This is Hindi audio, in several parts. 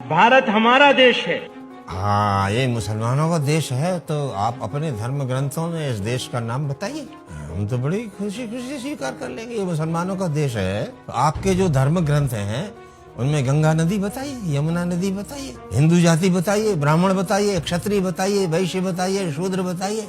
भारत हमारा देश है। हाँ, ये मुसलमानों का देश है, तो आप अपने धर्म ग्रंथों में इस देश का नाम बताइए। हम तो बड़ी खुशी खुशी स्वीकार कर लेंगे ये मुसलमानों का देश है। तो आपके जो धर्म ग्रंथ हैं उनमें गंगा नदी बताइए, यमुना नदी बताइए, हिंदू जाति बताइए, ब्राह्मण बताइए, क्षत्रिय बताइए, वैश्य बताइए, शूद्र बताइए।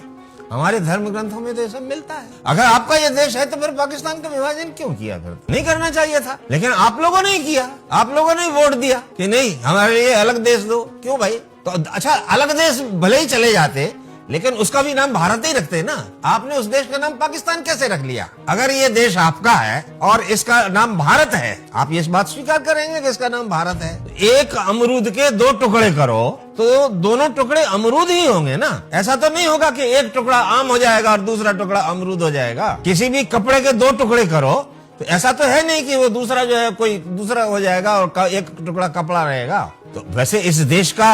हमारे धर्म ग्रंथों में तो ये सब मिलता है। अगर आपका ये देश है तो फिर पाकिस्तान का विभाजन क्यों किया? फिर नहीं करना चाहिए था, लेकिन आप लोगों ने किया। आप लोगों ने वोट दिया कि नहीं हमारे लिए अलग देश दो। क्यों भाई? तो अच्छा, अलग देश भले ही चले जाते लेकिन उसका भी नाम भारत ही रखते ना। आपने उस देश का नाम पाकिस्तान कैसे रख लिया? अगर ये देश आपका है और इसका नाम भारत है, आप ये बात स्वीकार करेंगे कि इसका नाम भारत है। एक अमरूद के दो टुकड़े करो तो दोनों टुकड़े अमरूद ही होंगे ना। ऐसा तो नहीं होगा कि एक टुकड़ा आम हो जाएगा और दूसरा टुकड़ा अमरूद हो जाएगा। किसी भी कपड़े के दो टुकड़े करो तो ऐसा तो है नहीं कि वो दूसरा जो है कोई दूसरा हो जाएगा और एक टुकड़ा कपड़ा रहेगा। तो वैसे इस देश का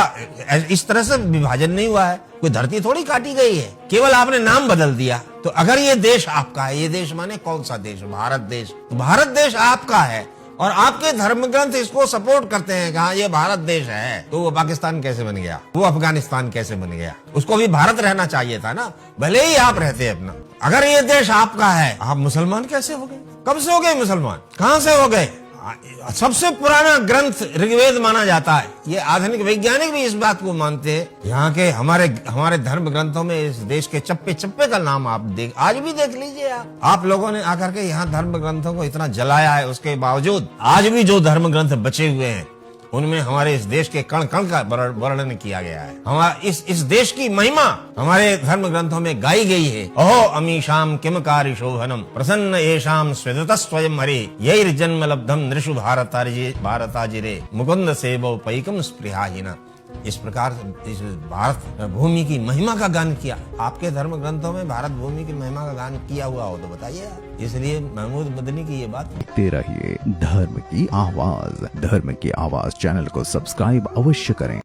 इस तरह से विभाजन नहीं हुआ है, कोई धरती थोड़ी काटी गई है, केवल आपने नाम बदल दिया। तो अगर ये देश आपका है, ये देश माने कौन सा देश? भारत देश। तो भारत देश आपका है और आपके धर्म ग्रंथ इसको सपोर्ट करते हैं कि हाँ ये भारत देश है, तो वो पाकिस्तान कैसे बन गया? वो अफगानिस्तान कैसे बन गया? उसको भी भारत रहना चाहिए था ना, भले ही आप रहते अपना। अगर ये देश आपका है, आप मुसलमान कैसे हो गए? कब से हो गए मुसलमान? कहां से हो गए? सबसे पुराना ग्रंथ ऋग्वेद माना जाता है। ये आधुनिक वैज्ञानिक भी इस बात को मानते हैं। यहाँ के हमारे धर्म ग्रंथों में इस देश के चप्पे चप्पे का नाम आप आज भी देख लीजिए। आप लोगों ने आकर के यहाँ धर्म ग्रंथों को इतना जलाया है, उसके बावजूद आज भी जो धर्म ग्रंथ बचे हुए हैं उनमें हमारे इस देश के कण कण का वर्णन किया गया है। हमारा इस देश की महिमा हमारे धर्म ग्रंथों में गाई गई है। अहो अमीशाम किम कार्य शोभनम प्रसन्न येषाम स्वेदत स्वयं हरे यैर जन्म लब्धम नृषु भारताजिरे मुकुंद सेवो पैकम स्पृहाहीना। इस प्रकार इस भारत भूमि की महिमा का गान किया। आपके धर्म ग्रंथों में भारत भूमि की महिमा का गान किया हुआ हो तो बताइए। इसलिए महमूद मदनी की ये बात। देखते रहिए धर्म की आवाज। धर्म की आवाज चैनल को सब्सक्राइब अवश्य करें।